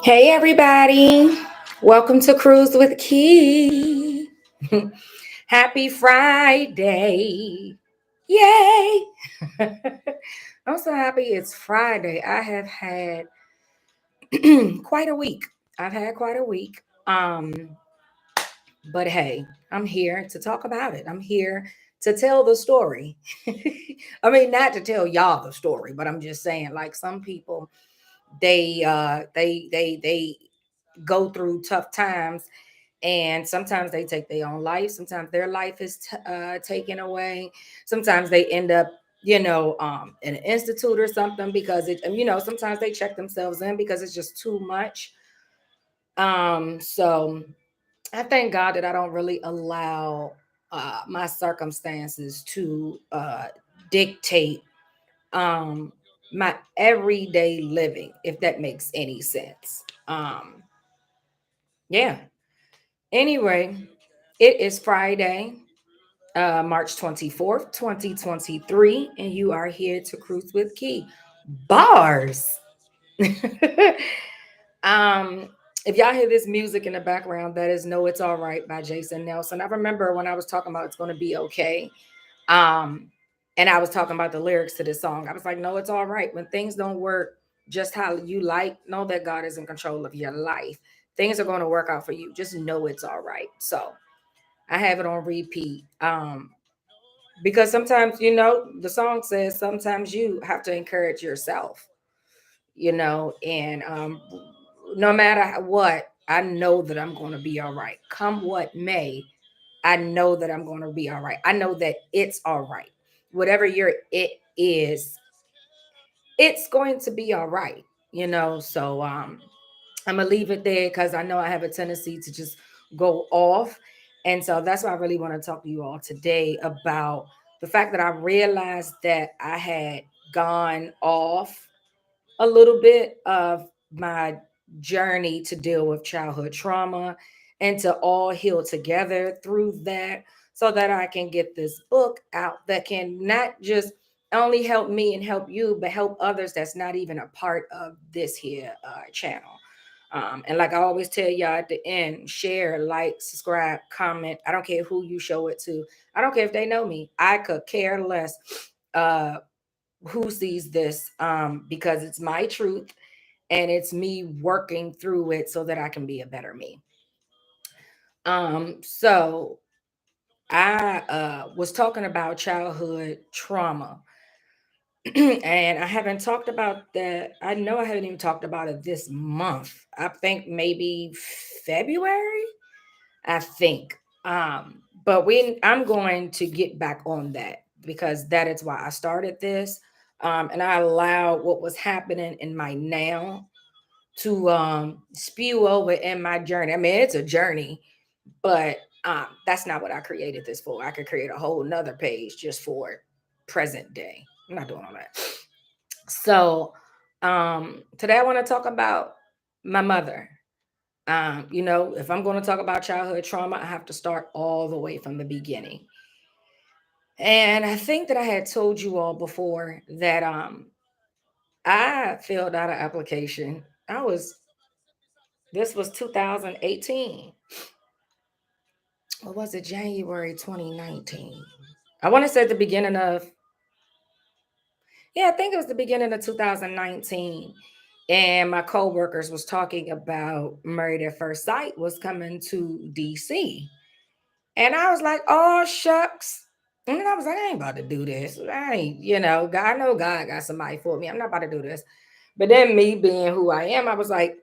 Hey, everybody. Welcome to Cruise with Key. Happy Friday. Yay. I'm so happy it's Friday. I have had quite a week. I've had quite a week. But hey, I'm here to talk about it. I'm here to tell the story. I mean, not to tell y'all the story, but I'm just saying, like some people, they go through tough times, and sometimes they take their own life, sometimes their life is taken away, sometimes they end up in an institute or something because sometimes they check themselves in because it's just too much. So I thank God that I don't really allow my circumstances to dictate um my everyday living, if that makes any sense. Yeah. Anyway, it is Friday, March 24th, 2023, and you are here to Cruise with Key. Bars. um, if y'all hear this music in the background, that is No It's All Right by Jason Nelson. I remember when I was talking about It's Gonna Be Okay. Um, and I was talking about the lyrics to this song. I was like, no, it's all right. When things don't work just how you like, know that God is in control of your life. Things are going to work out for you. Just know it's all right. So I have it on repeat. Because sometimes, the song says sometimes you have to encourage yourself, and no matter what, I know that I'm going to be all right. Come what may, I know that I'm going to be all right. I know that it's all right. Whatever your it is, it's going to be all right. So I'm gonna leave it there because I know I have a tendency to just go off. And so that's why I really want to talk to you all today about the fact that I realized that I had gone off a little bit of my journey to deal with childhood trauma and to all heal together through that so that I can get this book out that can not just only help me and help you, but help others that's not even a part of this here channel. And like I always tell y'all at the end, share, like, subscribe, comment. I don't care who you show it to. I don't care if they know me. I could care less uh, who sees this, because it's my truth and it's me working through it so that I can be a better me. So I was talking about childhood trauma. And I haven't talked about that. I know I haven't even talked about it this month. I think maybe February. I think. But I'm going to get back on that because that is why I started this. And I allowed what was happening in my now to spew over in my journey. I mean, it's a journey, but that's not what I created this for. I could create a whole nother page just for present day. I'm not doing all that. So today I want to talk about my mother. If I'm going to talk about childhood trauma, I have to start all the way from the beginning. And I think that I had told you all before that I filled out an application. This was 2018. Or was it January 2019? I want to say the beginning of, yeah, I think it was the beginning of 2019. And my coworkers was talking about Married at First Sight was coming to DC. And I was like, oh shucks. And then I was like, I ain't about to do this. I ain't, God, I know God got somebody for me. I'm not about to do this. But then me being who I am, I was like,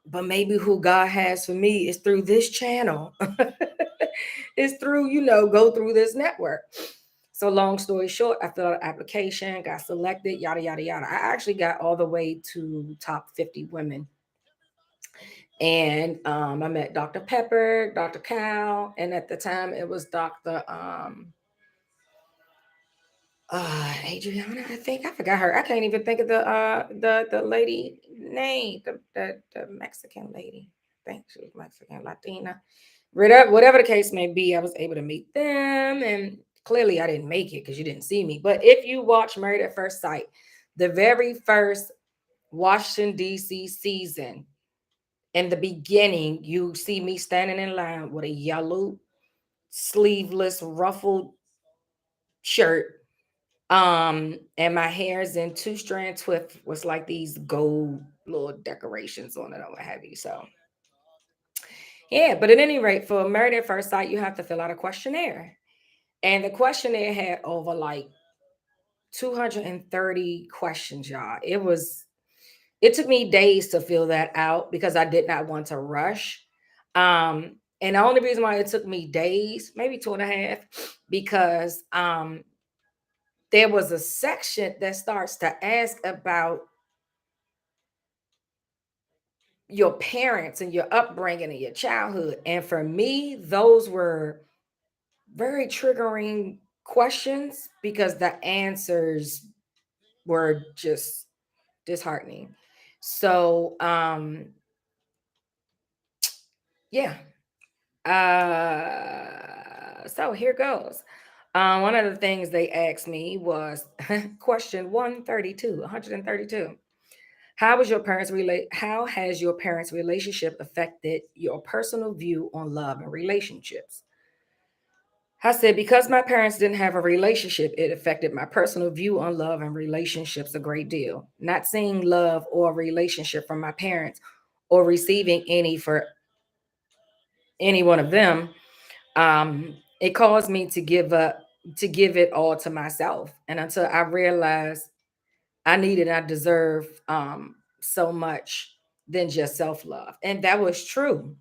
but maybe who God has for me is through this channel. It's through, go through this network. So long story short, I filled out an application, got selected, yada, yada, yada. I actually got all the way to top 50 women. And I met Dr. Pepper, Dr. Cal, and at the time it was Dr. Adriana, I think. I forgot her. I can't even think of the lady name, the Mexican lady. I think she was Mexican, Latina. Whatever the case may be, I was able to meet them, and clearly I didn't make it because you didn't see me. But if you watch Married at First Sight, the very first Washington, D.C. season. In the beginning, you see me standing in line with a yellow sleeveless ruffled shirt. And my hair is in two strand twist with like these gold little decorations on it or what have you. So yeah, but at any rate, for Married at First Sight, you have to fill out a questionnaire. And the questionnaire had over like 230 questions, y'all. It took me days to fill that out because I did not want to rush. Um, and the only reason why it took me days, maybe two and a half, because there was a section that starts to ask about your parents and your upbringing and your childhood. And for me, those were very triggering questions because the answers were just disheartening. So, yeah. So here goes. One of the things they asked me was question 132, 132. How has your parents' relationship affected your personal view on love and relationships? I said, because my parents didn't have a relationship, it affected my personal view on love and relationships a great deal. Not seeing love or relationship from my parents or receiving any for any one of them, it caused me to give it all to myself. And until I realized I needed, I deserve so much than just self love. And that was true.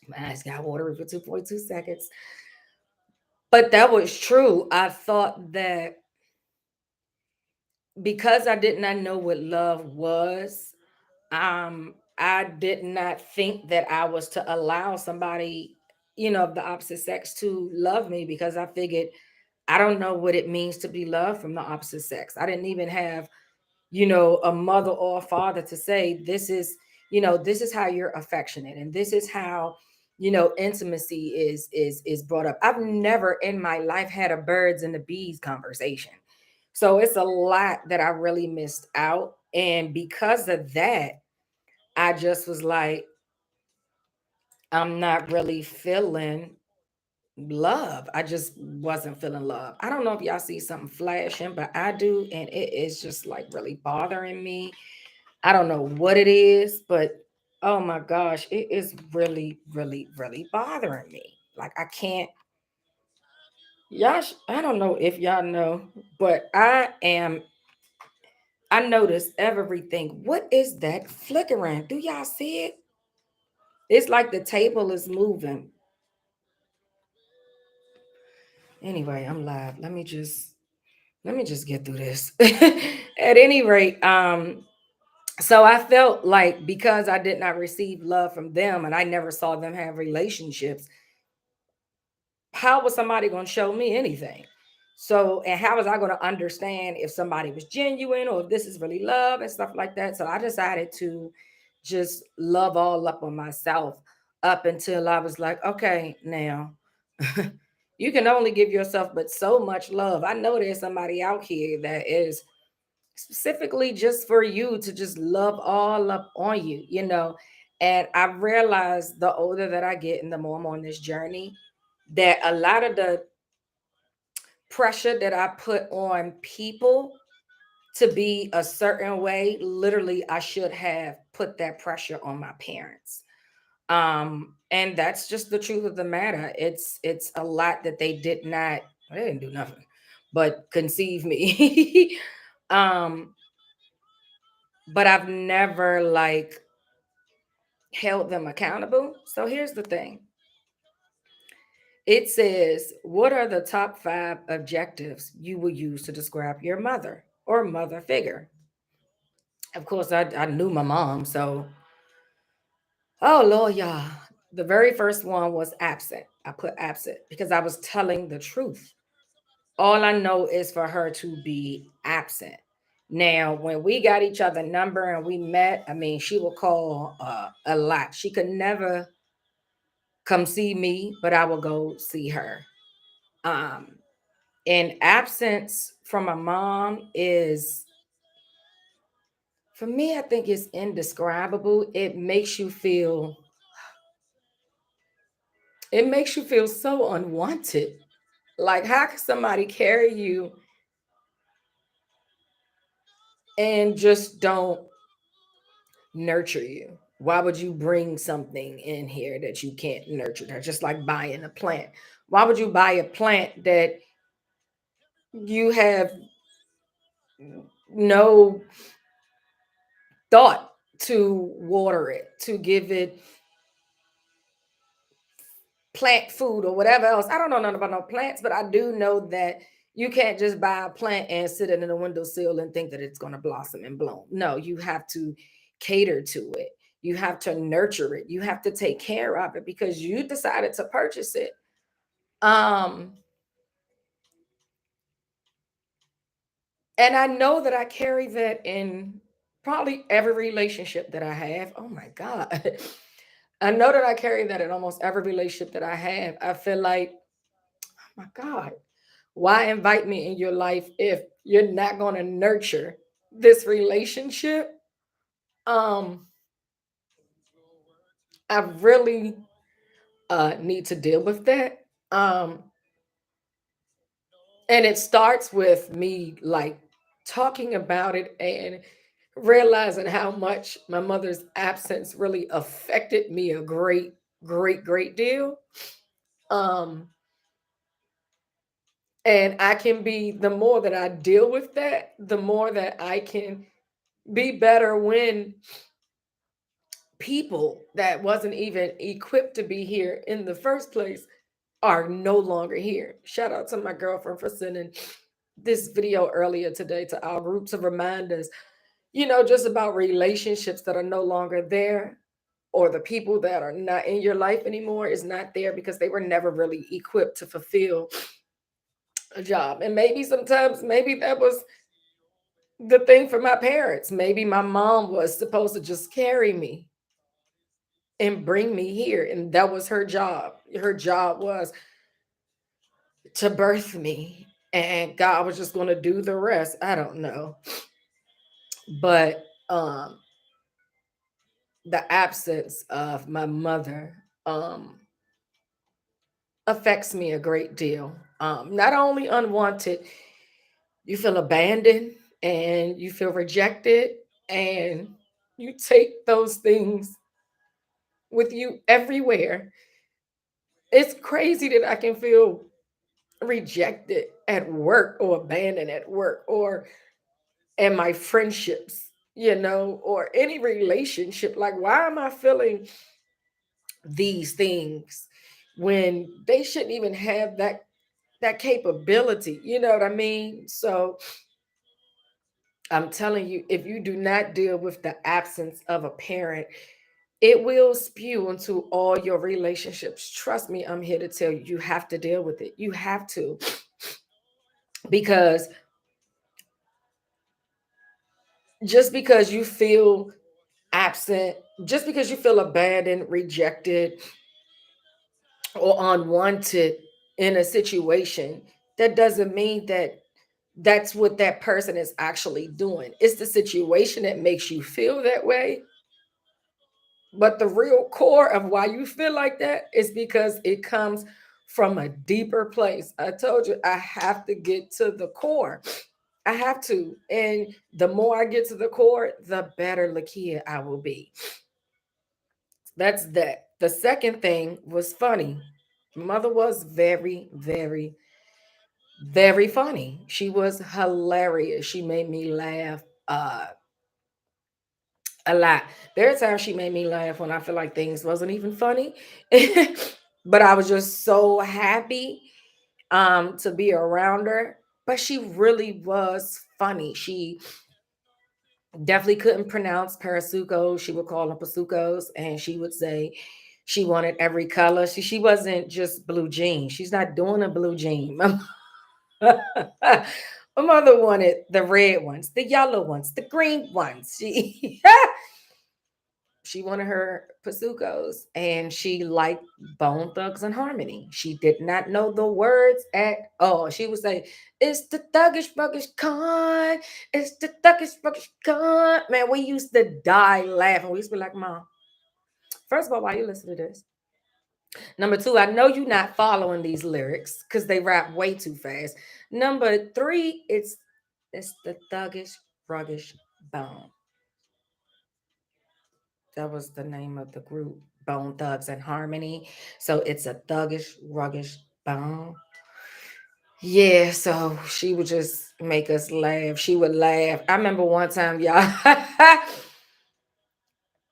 My eyes got watery for 2.2 seconds. But that was true. I thought that because I did not know what love was, I did not think that I was to allow somebody, of the opposite sex to love me because I figured I don't know what it means to be loved from the opposite sex. I didn't even have, a mother or a father to say, this is how you're affectionate and this is how, intimacy is brought up. I've never in my life had a birds and the bees conversation. So it's a lot that I really missed out. And because of that, I just was like, I'm not really feeling love. I just wasn't feeling love. I don't know if y'all see something flashing, but I do. And it is just like really bothering me. I don't know what it is, but oh my gosh, it is really, really, really bothering me. Like I can't, I don't know if y'all know, but I notice everything. What is that flickering? Do y'all see it? It's like the table is moving. Anyway, I'm live. Let me just get through this. At any rate, so I felt like because I did not receive love from them and I never saw them have relationships, how was somebody going to show me anything? So, and how was I going to understand if somebody was genuine or if this is really love and stuff like that? So I decided to just love all up on myself up until I was like, okay, now you can only give yourself but so much love. I know there's somebody out here that is specifically just for you to just love all up on you, And I realized the older that I get and the more I'm on this journey, that a lot of the pressure that I put on people to be a certain way, literally, I should have put that pressure on my parents. And that's just the truth of the matter. It's a lot that they didn't do nothing but conceive me. um, but I've never like held them accountable. So here's the thing. It says, what are the top 5 adjectives you will use to describe your mother or mother figure? Of course, I knew my mom. So, oh, Lord, y'all. The very first one was absent. I put absent because I was telling the truth. All I know is for her to be absent. Now, when we got each other number and we met, I mean, she would call a lot. She could never come see me, but I will go see her. Um, and absence from a mom is For me, I think it's indescribable. It makes you feel so unwanted. Like, how can somebody carry you and just don't nurture you? Why would you bring something in here that you can't nurture? That's just like buying a plant. Why would you buy a plant that you have no thought to water it, to give it plant food or whatever else? I don't know nothing about no plants, but I do know that you can't just buy a plant and sit it in a windowsill and think that it's going to blossom and bloom. No, you have to cater to it. You have to nurture it. You have to take care of it because you decided to purchase it. Um, and I know that I carry that in probably every relationship that I have. Oh my God. I know that I carry that in almost every relationship that I have. I feel like, oh my God, why invite me in your life if you're not going to nurture this relationship? Um, I really need to deal with that. Um, and it starts with me like talking about it and realizing how much my mother's absence really affected me a great deal. Um, and I can be, the more that I deal with that, the more that I can be better when people that wasn't even equipped to be here in the first place are no longer here. Shout out to my girlfriend for sending this video earlier today to our group to remind us, just about relationships that are no longer there, or the people that are not in your life anymore is not there because they were never really equipped to fulfill a job. And maybe sometimes, maybe that was the thing for my parents. Maybe my mom was supposed to just carry me and bring me here. And that was her job. Her job was to birth me. And God was just going to do the rest. I don't know. But the absence of my mother affects me a great deal. Not only unwanted, you feel abandoned and you feel rejected, and you take those things with you everywhere. It's crazy that I can feel rejected at work or abandoned at work or in my friendships, or any relationship. Like, why am I feeling these things when they shouldn't even have that capability? You know what I mean? So I'm telling you, if you do not deal with the absence of a parent, it will spew into all your relationships. Trust me, I'm here to tell you, you have to deal with it. You have to, because just because you feel absent, just because you feel abandoned, rejected, or unwanted in a situation, that doesn't mean that that's what that person is actually doing. It's the situation that makes you feel that way. But the real core of why you feel like that is because it comes from a deeper place. I told you, I have to get to the core. I have to. And the more I get to the core, the better Lakia I will be. That's that. The second thing was funny. Mother was very, very, very funny. She was hilarious. She made me laugh a lot. There are times she made me laugh when I feel like things wasn't even funny. But I was just so happy to be around her. But she really was funny. She definitely couldn't pronounce Parasuco. She would call them Pasucos, and she would say she wanted every color. She wasn't just blue jeans. She's not doing a blue jean. My mother wanted the red ones, the yellow ones, the green ones. She She wanted her Pasucos, and she liked Bone Thugs and Harmony. She did not know the words at all. She would say, "It's the thuggish buggish con. It's the thuggish buggish con." Man, we used to die laughing. We used to be like, "Mom, first of all, why you listen to this? Number two, I know you're not following these lyrics because they rap way too fast. Number three, it's the thuggish ruggish bone." That was the name of the group, Bone Thugs and Harmony. So it's a thuggish, ruggish bone. Yeah, so she would just make us laugh. She would laugh. I remember one time, y'all,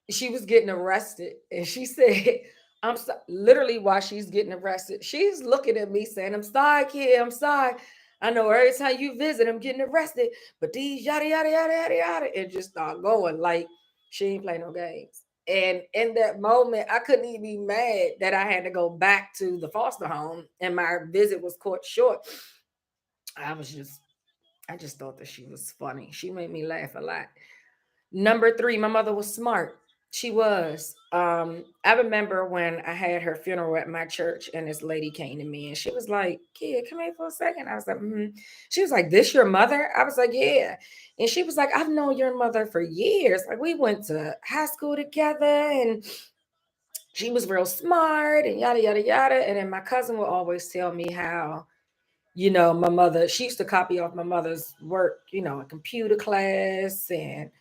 she was getting arrested, and she said, "I'm so-" literally while she's getting arrested, she's looking at me saying, "I'm sorry, kid. I'm sorry. I know every time you visit, I'm getting arrested, but these yada yada yada yada yada," and just start going like she ain't play no games. And in that moment, I couldn't even be mad that I had to go back to the foster home and my visit was cut short. I was just, I just thought that she was funny. She made me laugh a lot. Number three, my mother was smart. She was. I remember when I had her funeral at my church, and this lady came to me, and she was like, "Kid, come here for a second." I was like, "Mm-hmm." She was like, "This your mother?" I was like, "Yeah." And she was like, "I've known your mother for years. Like we went to high school together, and she was real smart, and yada yada yada." And then my cousin would always tell me how, my mother, she used to copy off my mother's work, a computer class, and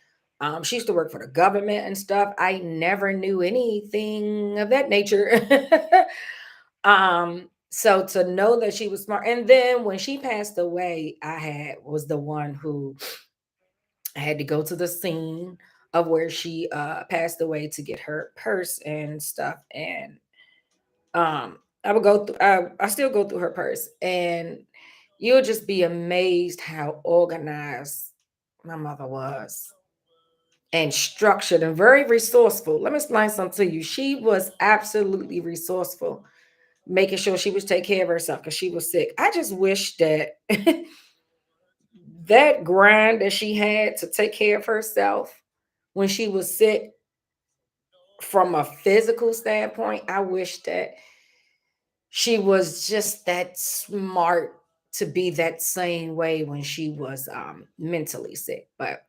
she used to work for the government and stuff. I never knew anything of that nature. So to know that she was smart, and then when she passed away, I had was the one who had to go to the scene of where she passed away to get her purse and stuff. And I would go through, I still go through her purse, and you'll just be amazed how organized my mother was, and structured and very resourceful. Let me explain something to you. She was absolutely resourceful, making sure she was take care of herself because she was sick. I just wish that that grind that she had to take care of herself when she was sick, from a physical standpoint, I wish that she was just that smart to be that same way when she was mentally sick. But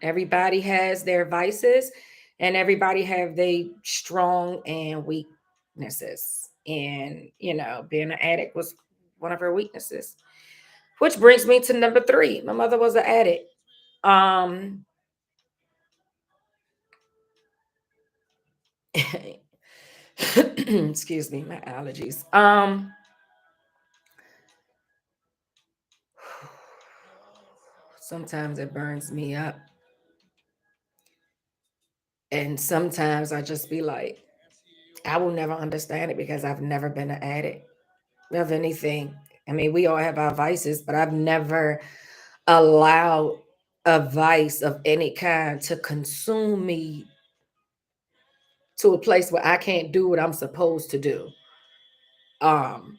everybody has their vices, and everybody have their strong and weaknesses. And being an addict was one of her weaknesses, which brings me to number three. My mother was an addict. um excuse me, my allergies. Sometimes it burns me up, and sometimes I just be like, I will never understand it because I've never been an addict of anything. I mean, we all have our vices, but I've never allowed a vice of any kind to consume me to a place where I can't do what I'm supposed to do. Um,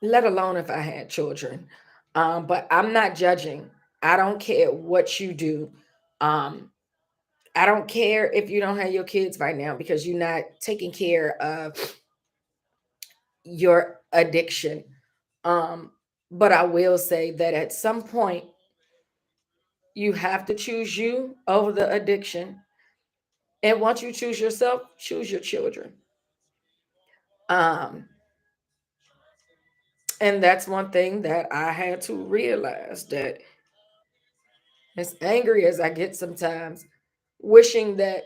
let alone if I had children. But I'm not judging. I don't care what you do. Um, I don't care if you don't have your kids right now because you're not taking care of your addiction. Um, but I will say that at some point, you have to choose you over the addiction. And once you choose yourself, choose your children. Um, and that's one thing that I had to realize, that as angry as I get sometimes, wishing that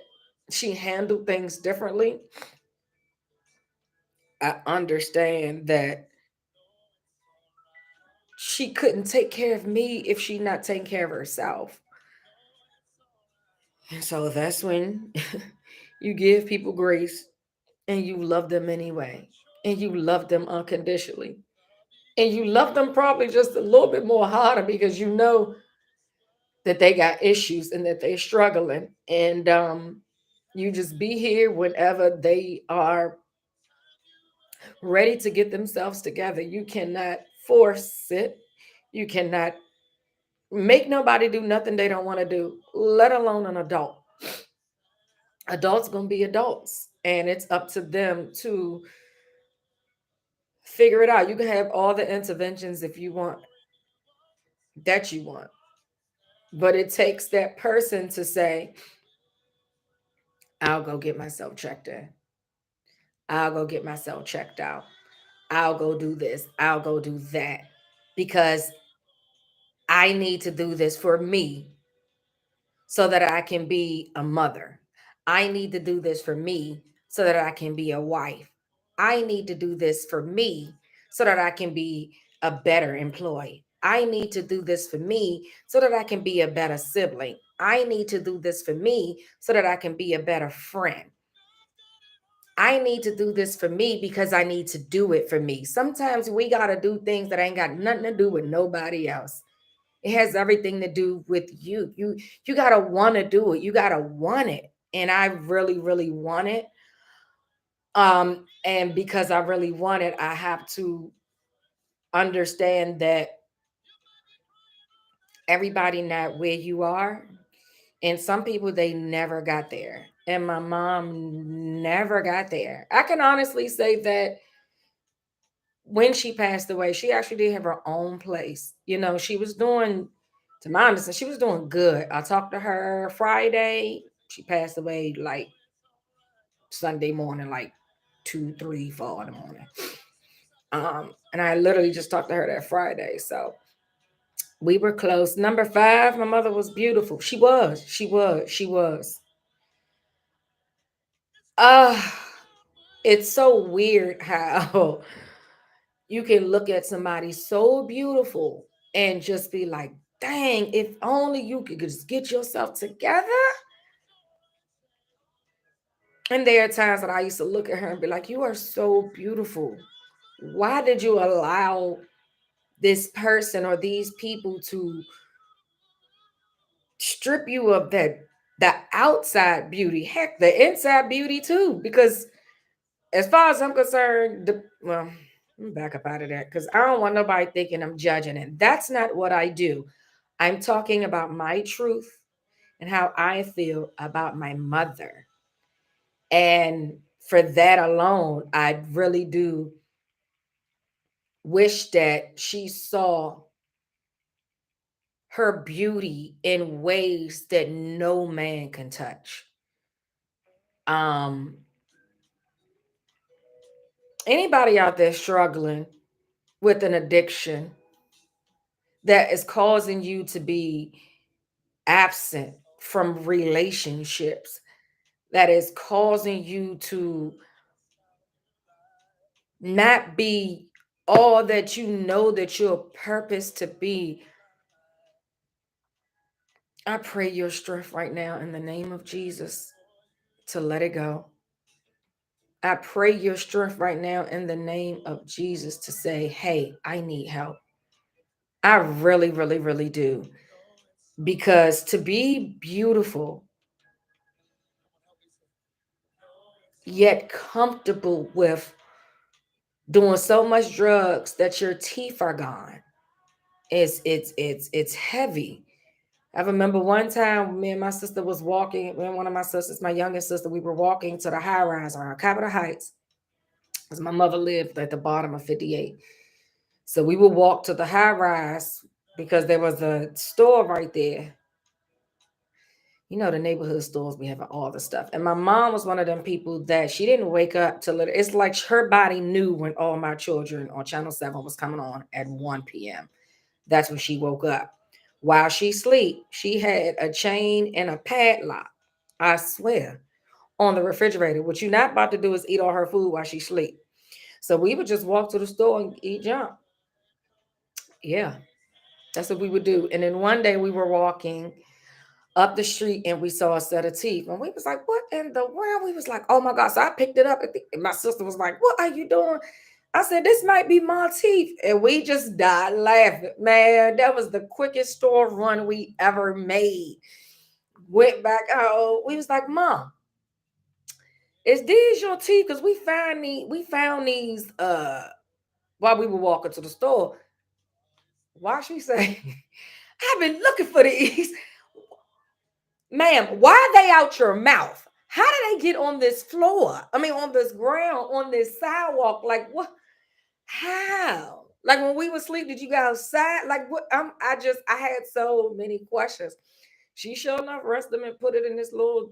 she handled things differently, I understand that she couldn't take care of me if she not taking care of herself. And so that's when you give people grace, and you love them anyway, and you love them unconditionally, and you love them probably just a little bit more harder because you know that they got issues and that they're struggling. And you just be here whenever they are ready to get themselves together. You cannot force it. You cannot make nobody do nothing they don't want to do, let alone an adult. Adults gonna be adults, and it's up to them to figure it out. You can have all the interventions if you want, that you want, but it takes that person to say, I'll go get myself checked in. I'll go get myself checked out. I'll go do this. I'll go do that because I need to do this for me so that I can be a mother. I need to do this for me so that I can be a wife. I need to do this for me so that I can be a better employee. I need to do this for me so that I can be a better sibling. I need to do this for me so that I can be a better friend. I need to do this for me because I need to do it for me. Sometimes we got to do things that ain't got nothing to do with nobody else. It has everything to do with you. You got to want to do it. You got to want it. And I really really want it. And because I really want it, I have to understand that everybody not where you are. And some people they never got there. And my mom never got there. I can honestly say that when she passed away, she actually did have her own place. You know, she was doing, to my understanding, she was doing good. I talked to her Friday. She passed away like Sunday morning, like 2, 3, 4 in the morning. And I literally just talked to her that Friday. So we were close. Number 5, my mother was beautiful. She was, she was, she was. Uh it's so weird how you can look at somebody so beautiful and just be like, dang, if only you could just get yourself together. And there are times that I used to look at her and be like, you are so beautiful. Why did you allow this person or these people to strip you of the outside beauty? Heck, the inside beauty too. Because as far as I'm concerned, well, let me back up out of that because I don't want nobody thinking I'm judging it. That's not what I do. I'm talking about my truth and how I feel about my mother. And for that alone, I really do wish that she saw her beauty in ways that no man can touch. Um, Anybody out there struggling with an addiction that is causing you to be absent from relationships, that is causing you to not be all that you know that you're purposed to be, I pray your strength right now in the name of Jesus to let it go. I pray your strength right now in the name of Jesus to say, hey, I need help. I really, really, really do. Because to be beautiful, yet comfortable with doing so much drugs that your teeth are gone, it's heavy. I remember one time me and my sister was walking, me and one of my sisters, my youngest sister, we were walking to the high rise on Capitol Heights, because my mother lived at the bottom of 58. So we would walk to the high rise because there was a store right there. You know, the neighborhood stores, we have all the stuff. And my mom was one of them people that she didn't wake up till it's like her body knew when All My Children on Channel 7 was coming on at 1 p.m. That's when she woke up. While she sleep, she had a chain and a padlock, I swear, on the refrigerator. What you're not about to do is eat all her food while she sleep. So we would just walk to the store and eat junk. Yeah, that's what we would do. And then one day we were walking up the street and we saw a set of teeth. And we was like, what in the world? We was like, oh my God. So I picked it up and my sister was like, what are you doing? I said, this might be my teeth. And we just died laughing. Man, that was the quickest store run we ever made. Went back out. We was like, Mom, is these your teeth? Because we found these while we were walking to the store. Why she say, I've been looking for these. Ma'am, why are they out your mouth? How did they get on this floor? I mean, on this ground, on this sidewalk? Like what? How? Like when we were asleep, did you go outside? Like what? I had so many questions. She sure enough rushed them and put it in this little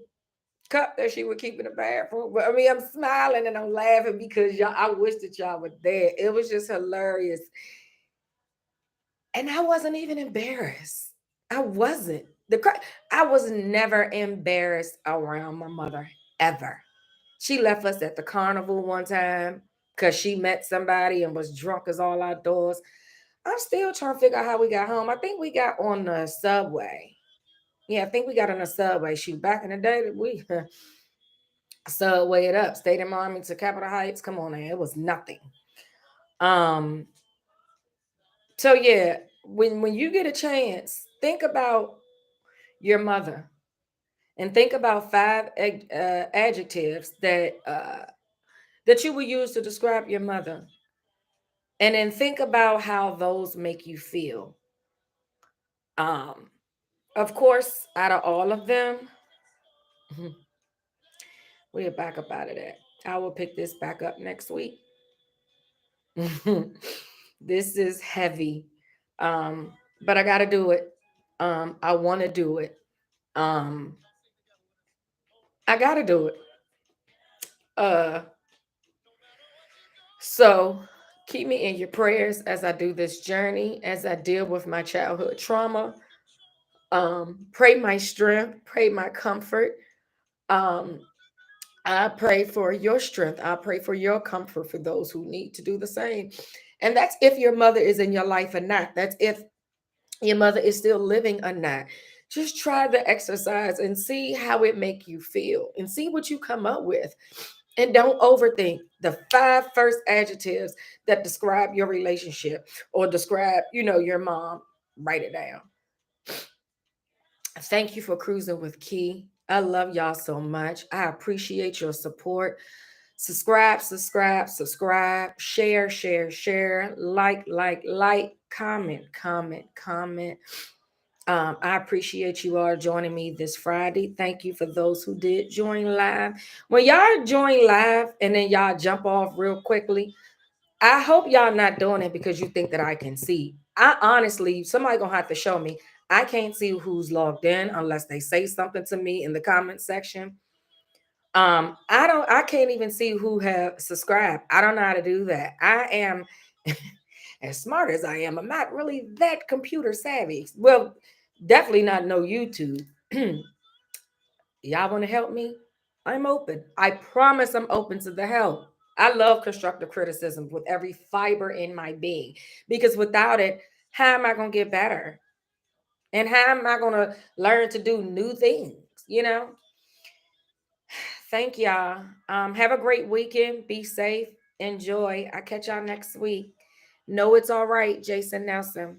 cup that she would keep in the bathroom. But I mean, I'm smiling and I'm laughing because y'all, I wish that y'all were there. It was just hilarious. And I wasn't even embarrassed. I wasn't. I was never embarrassed around my mother ever. She left us at the carnival one time because she met somebody and was drunk as all outdoors. I'm still trying to figure out how we got home. I think we got on the subway. Yeah, I think we got on the subway. Shoot, back in the day, we subway it up. State of Miami to Capitol Heights. Come on, man, it was nothing. Um, so yeah, when you get a chance, think about your mother and think about five adjectives that you would use to describe your mother, and then think about how those make you feel. Um, of course, out of all of them, we'll back up out of that. I will pick this back up next week. This is heavy, but I got to do it. I want to do it. Um, I got to do it. Uh, so keep me in your prayers as I do this journey, as I deal with my childhood trauma. Pray my strength, pray my comfort. Um, I pray for your strength. I pray for your comfort for those who need to do the same. And that's if your mother is in your life or not. That's if your mother is still living or not. Just try the exercise and see how it make you feel and see what you come up with. And don't overthink the five first adjectives that describe your relationship or describe, your mom. Write it down. Thank you for cruising with Key. I love y'all so much. I appreciate your support. Subscribe, subscribe, subscribe, share, share, share, like, comment, comment, comment. I appreciate you all joining me this Friday. Thank you for those who did join live. When y'all join live and then y'all jump off real quickly, I hope y'all not doing it because you think that I can see. I honestly, somebody gonna have to show me. I can't see who's logged in unless they say something to me in the comment section. I can't even see who have subscribed. I don't know how to do that. I am as smart as I am. I'm not really that computer savvy. Well, definitely not no YouTube. Y'all want to help me? I'm open. I promise I'm open to the help. I love constructive criticism with every fiber in my being because without it, how am I going to get better? And how am I going to learn to do new things? Thank y'all. Have a great weekend. Be safe. Enjoy. I'll catch y'all next week. Know it's all right, Jason Nelson.